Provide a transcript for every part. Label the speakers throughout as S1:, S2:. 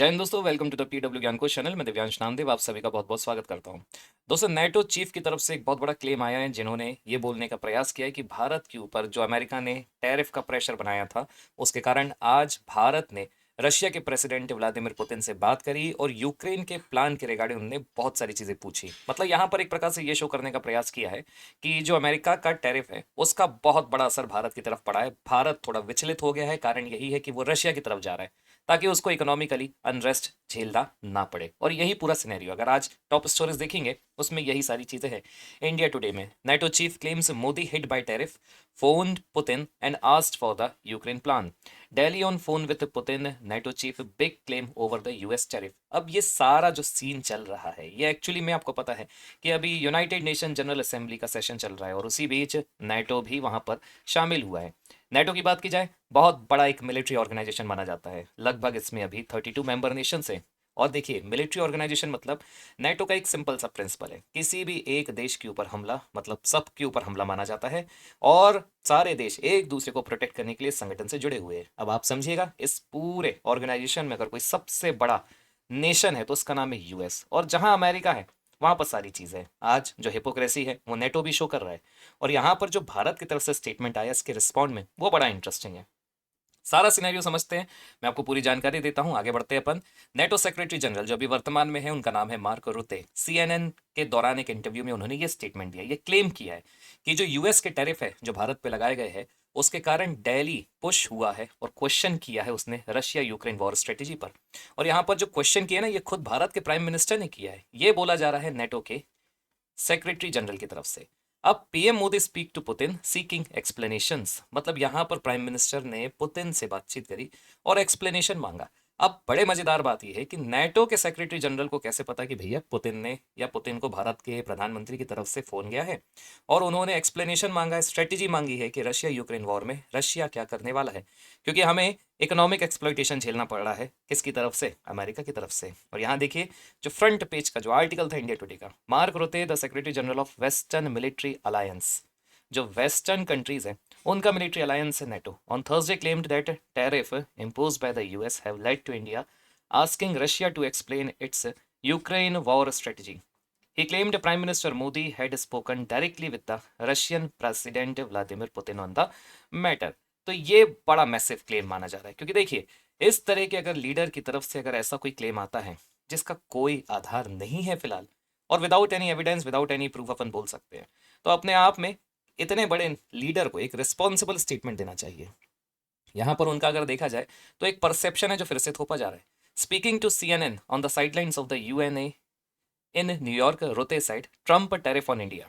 S1: जय हिंद दोस्तों, welcome to the PW ज्ञान कोश चैनल। मैं दिव्यांश नामदेव आप सभी का बहुत बहुत स्वागत करता हूं। दोस्तों, नेटो चीफ की तरफ से एक बहुत बड़ा क्लेम आया है, जिन्होंने ये बोलने का प्रयास किया है कि भारत के ऊपर जो अमेरिका ने टैरिफ का प्रेशर बनाया था, उसके कारण आज भारत ने रशिया के प्रेसिडेंट व्लादिमीर पुतिन से बात करी और यूक्रेन के प्लान के रिगार्डिंग उन्होंने बहुत सारी चीजें पूछी। मतलब यहाँ पर एक प्रकार से ये शो करने का प्रयास किया है कि जो अमेरिका का टैरिफ है उसका बहुत बड़ा असर भारत की तरफ पड़ा है। भारत थोड़ा विचलित हो गया है, कारण यही है कि वो रशिया की तरफ जा रहा है ताकि उसको इकोनॉमिकली अनरेस्ट झेलना ना पड़े। और यही पूरा सिनेरियो अगर आज टॉप स्टोरीज देखेंगे उसमें यही सारी चीजें हैं। इंडिया टुडे में NATO chief claims Modi hit by tariff, found Putin and asked for the Ukraine plan. Daily on phone with Putin, NATO chief big claim over the US tariff. अब ये सारा जो सीन चल रहा है ये एक्चुअली में आपको पता है कि अभी यूनाइटेड नेशन जनरल असेंबली का सेशन चल रहा है और उसी बीच नेटो भी वहां पर शामिल हुआ है। नेटो की बात की जाए, बहुत बड़ा एक मिलिट्री ऑर्गेनाइजेशन माना जाता है। लगभग इसमें अभी 32 मेंबर नेशंस हैं। और देखिए, मिलिट्री ऑर्गेनाइजेशन मतलब नेटो का एक सिंपल सा प्रिंसिपल है, किसी भी एक देश के ऊपर हमला मतलब सब के ऊपर हमला माना जाता है और सारे देश एक दूसरे को प्रोटेक्ट करने के लिए इस संगठन से जुड़े हुए हैं। अब आप समझिएगा, इस पूरे ऑर्गेनाइजेशन में अगर कोई सबसे बड़ा नेशन है तो उसका नाम है यूएस, और जहां अमेरिका है वहां पर सारी चीजें। आज जो हिपोक्रेसी है वो नेटो भी शो कर रहा है। और यहाँ पर जो भारत की तरफ से स्टेटमेंट आया इसके रिस्पॉन्ड में, वो बड़ा इंटरेस्टिंग है। सारा सिनेरियो समझते हैं, मैं आपको पूरी जानकारी देता हूं, आगे बढ़ते हैं अपन। नेटो सेक्रेटरी जनरल जो अभी वर्तमान में है उनका नाम है मार्क रुते। सीएनएन के दौरान एक इंटरव्यू में उन्होंने ये स्टेटमेंट दिया, ये क्लेम किया है कि जो यूएस के टैरिफ है जो भारत पे लगाए गए हैं उसके कारण दिल्ली पुश हुआ है और क्वेश्चन किया है उसने रशिया यूक्रेन वॉर स्ट्रेटेजी पर। और यहाँ पर जो क्वेश्चन किया ना, ये खुद भारत के प्राइम मिनिस्टर ने किया है, ये बोला जा रहा है नेटो के सेक्रेटरी जनरल की तरफ से। अब PM Modi speak to Putin seeking explanations, मतलब यहां पर प्राइम मिनिस्टर ने पुतिन से बातचीत करी और एक्सप्लेनेशन मांगा। अब बड़े मजेदार बात यह है कि नेटो के सेक्रेटरी जनरल को कैसे पता कि भैया पुतिन ने या पुतिन को भारत के प्रधानमंत्री की तरफ से फोन गया है और उन्होंने एक्सप्लेनेशन मांगा है, स्ट्रेटेजी मांगी है कि रशिया यूक्रेन वॉर में रशिया क्या करने वाला है, क्योंकि हमें इकोनॉमिक एक्सप्लॉइटेशन झेलना पड़ रहा है। किसकी तरफ से? अमेरिका की तरफ से। और यहाँ देखिए, जो फ्रंट पेज का जो आर्टिकल था इंडिया टुडे का, Mark Rutte the secretary general of western military alliance, जो वेस्टर्न कंट्रीज हैं उनका मिलिट्री अलायंस है NATO, on Thursday claimed that tariff imposed by the US have led to India asking Russia to explain its Ukraine war strategy. He claimed Prime Minister Modi had spoken directly with the Russian President Vladimir Putin on the matter. तो ये बड़ा massive claim माना जा रहा है, क्योंकि देखिए, इस तरह के अगर लीडर की तरफ से अगर ऐसा कोई क्लेम आता है जिसका कोई आधार नहीं है फिलहाल, और without any evidence without any proof अपन बोल सकते हैं, तो अपने आप में इतने बड़े लीडर को एक रिस्पॉन्सिबल स्टेटमेंट देना चाहिए। यहाँ पर उनका अगर देखा जाए तो एक परसेप्शन है जो फिर से थोपा जा रहा है। Speaking to CNN on the sidelines of the UNA in New York, Rutte said Trump tariff on India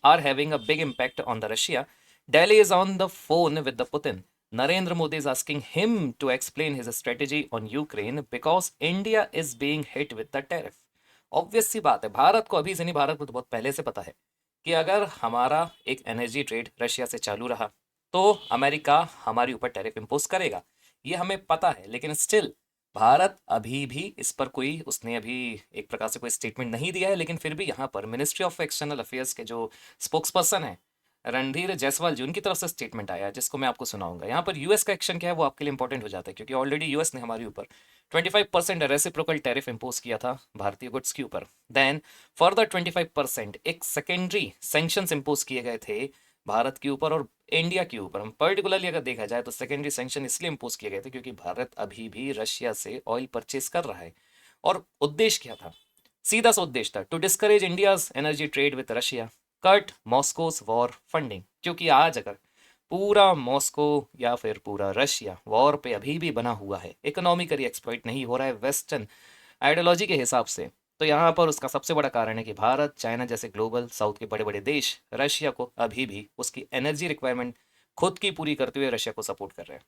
S1: are having a big impact on the Russia. Delhi is on the phone with the Putin. Narendra Modi is asking him to explain his strategy on Ukraine because India is being hit with the tariff. Obvious सी बात है, भारत को अभी से नहीं, भारत को तो बहुत पहले से पता है कि अगर हमारा एक एनर्जी ट्रेड रशिया से चालू रहा तो अमेरिका हमारे ऊपर टैरिफ इम्पोज करेगा। ये हमें पता है, लेकिन स्टिल भारत अभी भी इस पर कोई उसने अभी एक प्रकार से कोई स्टेटमेंट नहीं दिया है। लेकिन फिर भी यहाँ पर मिनिस्ट्री ऑफ एक्सटर्नल अफेयर्स के जो स्पोक्स पर्सन है रणधीर जायसवाल जी, उनकी तरफ से स्टेटमेंट आया है जिसको मैं आपको सुनाऊंगा। यहाँ पर यूएस का एक्शन क्या है वो आपके लिए इंपॉर्टेंट हो जाता है, क्योंकि ऑलरेडी यूएस ने हमारे ऊपर 25% रेसिप्रोकल टैरिफ इम्पोज किया था भारतीय गुड्स के ऊपर। देन फर्दर 25% एक सेकेंडरी सैंक्शंस इम्पोज किए गए थे भारत के ऊपर और इंडिया के ऊपर। हम पर्टिकुलरली अगर देखा जाए तो सेकेंडरी सैंक्शन इसलिए इम्पोज किए गए थे क्योंकि भारत अभी भी रशिया से ऑयल परचेज कर रहा है। और उद्देश्य क्या था? सीधा सा उद्देश्य था to discourage India's energy trade with Russia, cut Moscow's war funding. क्योंकि आज अगर पूरा मॉस्को या फिर पूरा रशिया वॉर पे अभी भी बना हुआ है, इकोनॉमिकली एक्सप्लॉइट नहीं हो रहा है वेस्टर्न आइडियोलॉजी के हिसाब से, तो यहाँ पर उसका सबसे बड़ा कारण है कि भारत, चाइना जैसे ग्लोबल साउथ के बड़े बड़े देश रशिया को अभी भी उसकी एनर्जी रिक्वायरमेंट खुद की पूरी करते हुए रशिया को सपोर्ट कर रहे हैं।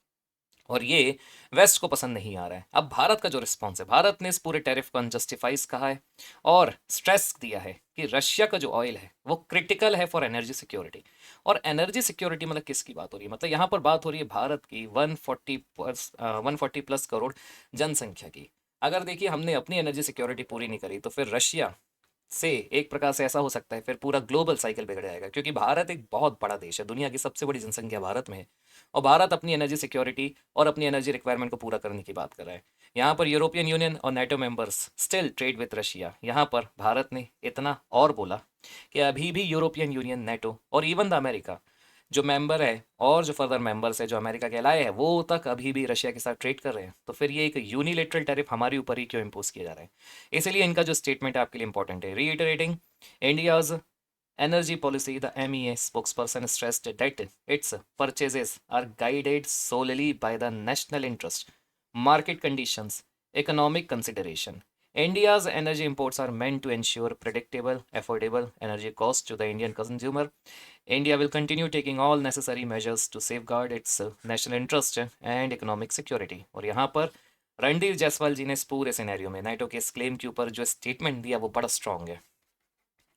S1: और ये वेस्ट को पसंद नहीं आ रहा है। अब भारत का जो रिस्पॉन्स है, भारत ने इस पूरे टैरिफ को अनजस्टिफाइज कहा है और स्ट्रेस दिया है कि रशिया का जो ऑयल है वो क्रिटिकल है फॉर एनर्जी सिक्योरिटी। और एनर्जी सिक्योरिटी मतलब किसकी बात हो रही है? मतलब यहाँ पर बात हो रही है भारत की 140 प्लस करोड़ जनसंख्या की। अगर देखिए हमने अपनी एनर्जी सिक्योरिटी पूरी नहीं करी तो फिर रशिया से एक प्रकार से ऐसा हो सकता है फिर पूरा ग्लोबल साइकिल बिगड़ जाएगा, क्योंकि भारत एक बहुत बड़ा देश है, दुनिया की सबसे बड़ी जनसंख्या भारत में है और भारत अपनी एनर्जी सिक्योरिटी और अपनी एनर्जी रिक्वायरमेंट को पूरा करने की बात कर रहा है। यहाँ पर यूरोपियन यूनियन और NATO members still trade with Russia. यहाँ पर भारत ने इतना और बोला कि अभी भी यूरोपियन यूनियन, नाटो और इवन द अमेरिका जो मेंबर है और जो फर्दर मेंबर्स है जो अमेरिका के अलाए हैं, वो तक अभी भी रशिया के साथ ट्रेड कर रहे हैं। तो फिर ये एक यूनिलेटरल टैरिफ हमारे ऊपर ही क्यों इम्पोज किया जा रहा है? इसलिए इनका जो स्टेटमेंट है आपके लिए इंपॉर्टेंट है। Reiterating India's energy policy, the MEA spokesperson stressed that its purchases are guided solely by the national interest, market conditions, economic consideration. India's energy imports are meant to ensure predictable, affordable energy costs to the Indian consumer. India will continue taking all necessary measures to safeguard its national interest and economic security. और यहाँ पर रणधीर जायसवाल जी ने इस पूरे scenario में NATO के इस claim के ऊपर जो स्टेटमेंट दिया वो बड़ा स्ट्रांग है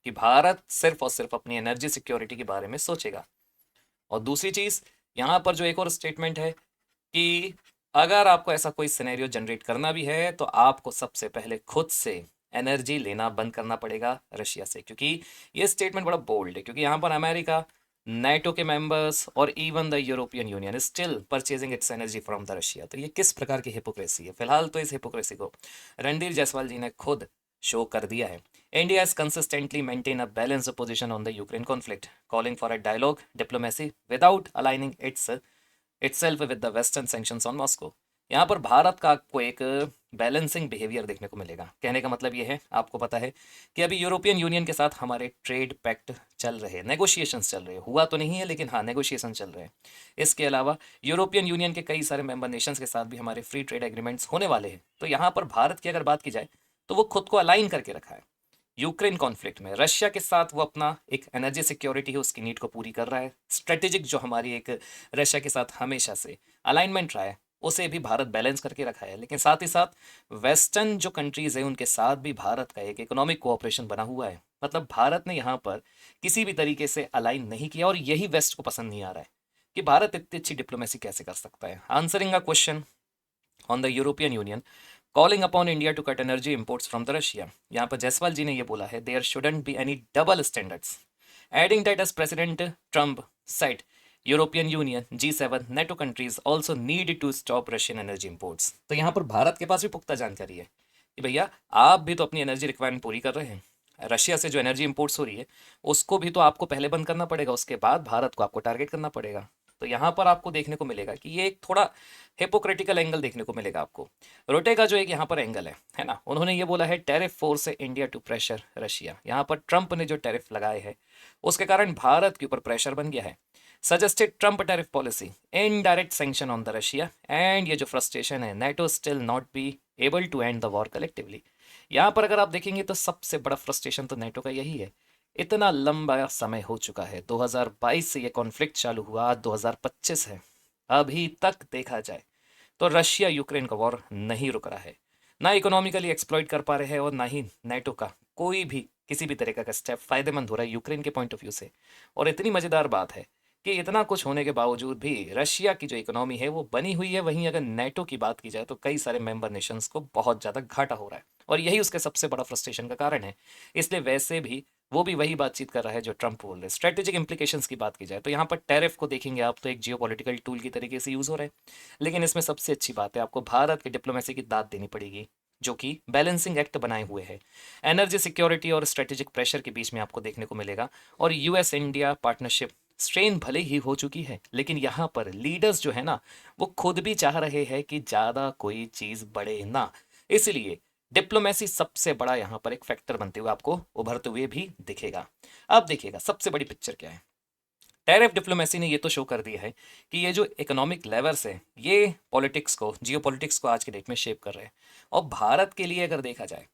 S1: कि भारत सिर्फ और सिर्फ अपनी एनर्जी सिक्योरिटी के बारे में सोचेगा। और दूसरी चीज यहाँ पर जो एक और स्टेटमेंट है कि अगर आपको ऐसा कोई सिनेरियो जनरेट करना भी है तो आपको सबसे पहले खुद से एनर्जी लेना बंद करना पड़ेगा रशिया से, क्योंकि ये स्टेटमेंट बड़ा बोल्ड है। क्योंकि यहाँ पर अमेरिका, नाटो के मेंबर्स और even the European union still purchasing it's energy from the Russia. तो ये किस प्रकार की हिपोक्रेसी है? फिलहाल तो इस हिपोक्रेसी को रणधीर जायसवाल जी ने खुद शो कर दिया है। India has consistently maintained a balanced position on the Ukraine conflict, calling for a dialogue, diplomacy, without aligning itself with the Western sanctions on Moscow. यहाँ पर भारत का आपको एक बैलेंसिंग बिहेवियर देखने को मिलेगा। कहने का मतलब ये है, आपको पता है कि अभी यूरोपियन यूनियन के साथ हमारे ट्रेड पैक्ट चल रहे हैं, नेगोशिएशंस चल रहे हैं, हुआ तो नहीं है लेकिन हाँ नेगोशिएशन चल रहे हैं। इसके अलावा यूरोपियन यूनियन के कई सारे मेंबर नेशंस के साथ भी हमारे फ्री ट्रेड एग्रीमेंट्स होने वाले हैं। तो यहाँ पर भारत की अगर बात की जाए तो वो खुद को अलाइन करके रखा है। यूक्रेन कॉन्फ्लिक्ट में रशिया के साथ वो अपना एक एनर्जी सिक्योरिटी है उसकी नीड को पूरी कर रहा है। स्ट्रेटेजिक जो हमारी एक रशिया के साथ हमेशा से अलाइनमेंट रहा है उसे भी भारत बैलेंस करके रखा है। लेकिन साथ ही साथ वेस्टर्न जो कंट्रीज है उनके साथ भी भारत का एक इकोनॉमिक कोऑपरेशन बना हुआ है। मतलब भारत ने यहाँ पर किसी भी तरीके से अलाइन नहीं किया और यही वेस्ट को पसंद नहीं आ रहा है कि भारत इतनी अच्छी डिप्लोमेसी कैसे कर सकता है। Answering a question on the European Union calling upon India to cut energy imports from the Russia, यहाँ पर जायसवाल जी ने ये बोला है there shouldn't be any double standards, adding that as President Trump said European Union, G7, NATO countries also need to stop Russian energy imports. तो यहाँ पर भारत के पास भी पुख्ता जानकारी है कि भैया आप भी तो अपनी एनर्जी रिक्वायरमेंट पूरी कर रहे हैं। रशिया से जो एनर्जी इंपोर्ट्स हो रही है उसको भी तो आपको पहले बंद करना पड़ेगा, उसके बाद भारत को आपको टारगेट करना पड़ेगा। तो यहाँ पर आपको देखने को मिलेगा कि ये एक थोड़ा हिपोक्रेटिकल एंगल देखने को मिलेगा आपको। रोटे का जो एक यहाँ पर एंगल है ना, उन्होंने ये बोला है टैरिफ फोर्स है इंडिया टू प्रेशर रशिया। यहाँ पर ट्रंप ने जो टैरिफ लगाए हैं उसके कारण भारत के ऊपर प्रेशर बन गया है। Suggested Trump tariff policy indirect sanction on the Russia and ये जो फ्रस्ट्रेशन है NATO still not be able to end the war collectively. यहाँ पर अगर आप देखेंगे तो सबसे बड़ा फ्रस्ट्रेशन तो नाटो का यही है। इतना लंबा समय हो चुका है, 2022 से ये कॉन्फ्लिक्ट चालू हुआ, आज 2025 है, अभी तक देखा जाए तो रशिया यूक्रेन का वॉर नहीं रुक रहा है। ना इकोनॉमिकली एक्सप्लॉइट कर पा रहे हैं और ना ही नाटो का कोई भी किसी भी तरीका का स्टेप फायदेमंद हो रहा है यूक्रेन के पॉइंट ऑफ व्यू से। और इतनी मज़ेदार बात है कि इतना कुछ होने के बावजूद भी रशिया की जो इकोनॉमी है वो बनी हुई है। वहीं अगर नाटो की बात की जाए तो कई सारे मेंबर नेशंस को बहुत ज़्यादा घाटा हो रहा है और यही उसके सबसे बड़ा फ्रस्ट्रेशन का कारण है। इसलिए वैसे भी वो भी वही बातचीत कर रहा है जो ट्रंप बोल रहे हैं। स्ट्रेटेजिक इंप्लीकेशंस की बात की जाए तो यहाँ पर टैरिफ को देखेंगे आप तो एक जियोपॉलिटिकल टूल की तरीके से यूज़ हो रहा है। लेकिन इसमें सबसे अच्छी बात है आपको भारत की डिप्लोमेसी की दाद देनी पड़ेगी जो कि बैलेंसिंग एक्ट बनाए हुए है। एनर्जी सिक्योरिटी और स्ट्रेटेजिक प्रेशर के बीच में आपको देखने को मिलेगा। और यूएस इंडिया पार्टनरशिप स्ट्रेन भले ही हो चुकी है लेकिन यहाँ पर लीडर्स जो है ना वो खुद भी चाह रहे हैं कि ज़्यादा कोई चीज़ बढ़े ना। इसलिए डिप्लोमेसी सबसे बड़ा यहाँ पर एक फैक्टर बनते हुए आपको उभरते हुए भी दिखेगा। अब देखिएगा सबसे बड़ी पिक्चर क्या है। टैरिफ डिप्लोमेसी ने ये तो शो कर दिया है कि ये जो इकोनॉमिक लेवर्स है ये पॉलिटिक्स को, जियो पॉलिटिक्स को आज के डेट में शेप कर रहे हैं। और भारत के लिए अगर देखा जाए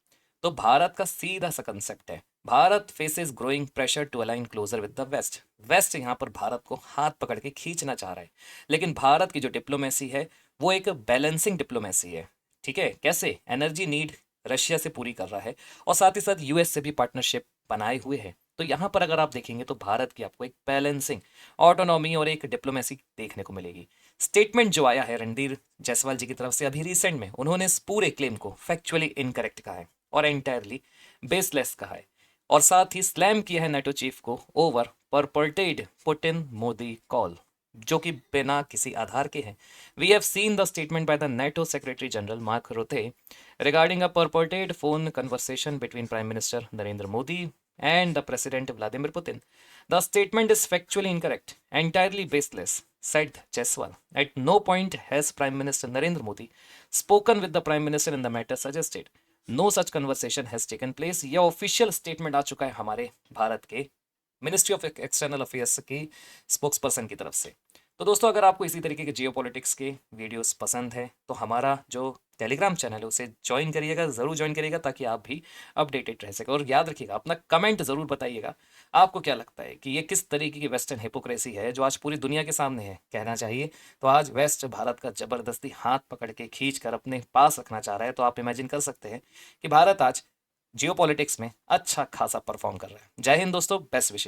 S1: तो भारत का सीधा सा कंसेप्ट है, Bharat faces growing pressure to align closer with the West. West यहाँ पर भारत को हाथ पकड़ के खींचना चाह रहा है। लेकिन भारत की जो डिप्लोमेसी है वो एक बैलेंसिंग डिप्लोमेसी है। ठीक है, कैसे? एनर्जी नीड रशिया से पूरी कर रहा है और साथ ही साथ यूएस से भी पार्टनरशिप बनाए हुए है। तो यहाँ पर अगर आप देखेंगे तो भारत की आपको एक बैलेंसिंग ऑटोनॉमी और एक डिप्लोमेसी देखने को मिलेगी। स्टेटमेंट जो आया है रणधीर जायसवाल जी की तरफ से अभी रिसेंट में, उन्होंने इस पूरे क्लेम को फैक्चुअली इनकरेक्ट कहा है और एंटायरली बेसलेस कहा है। और साथ ही स्लैम किया है नाटो चीफ को over purported Putin Modi call. जो कि बिना किसी आधार के हैं। We have seen the statement by the NATO secretary general Mark Rutte regarding a purported phone conversation between Prime Minister Narendra Modi and the President Vladimir Putin. The statement is factually incorrect, entirely baseless, said Jaiswal. At no point has Prime Minister Narendra Modi spoken with the Prime Minister in the matter suggested. No such conversation has taken place. यह official statement आ चुका है हमारे भारत के ministry of external affairs की spokes person की तरफ से। तो दोस्तों, अगर आपको इसी तरीके के जियो पॉलिटिक्स के वीडियोस पसंद है तो हमारा जो टेलीग्राम चैनल है उसे ज्वाइन करिएगा, ज़रूर ज्वाइन करिएगा, ताकि आप भी अपडेटेड रह सके। और याद रखिएगा, अपना कमेंट ज़रूर बताइएगा, आपको क्या लगता है कि ये किस तरीके की वेस्टर्न हिपोक्रेसी है जो आज पूरी दुनिया के सामने है। कहना चाहिए तो आज वेस्ट भारत का ज़बरदस्ती हाथ पकड़ के खींच कर अपने पास रखना चाह रहा है। तो आप इमेजिन कर सकते हैं कि भारत आज जियो पॉलिटिक्स में अच्छा खासा परफॉर्म कर रहा है। जय हिंद दोस्तों, बेस्ट विशेष।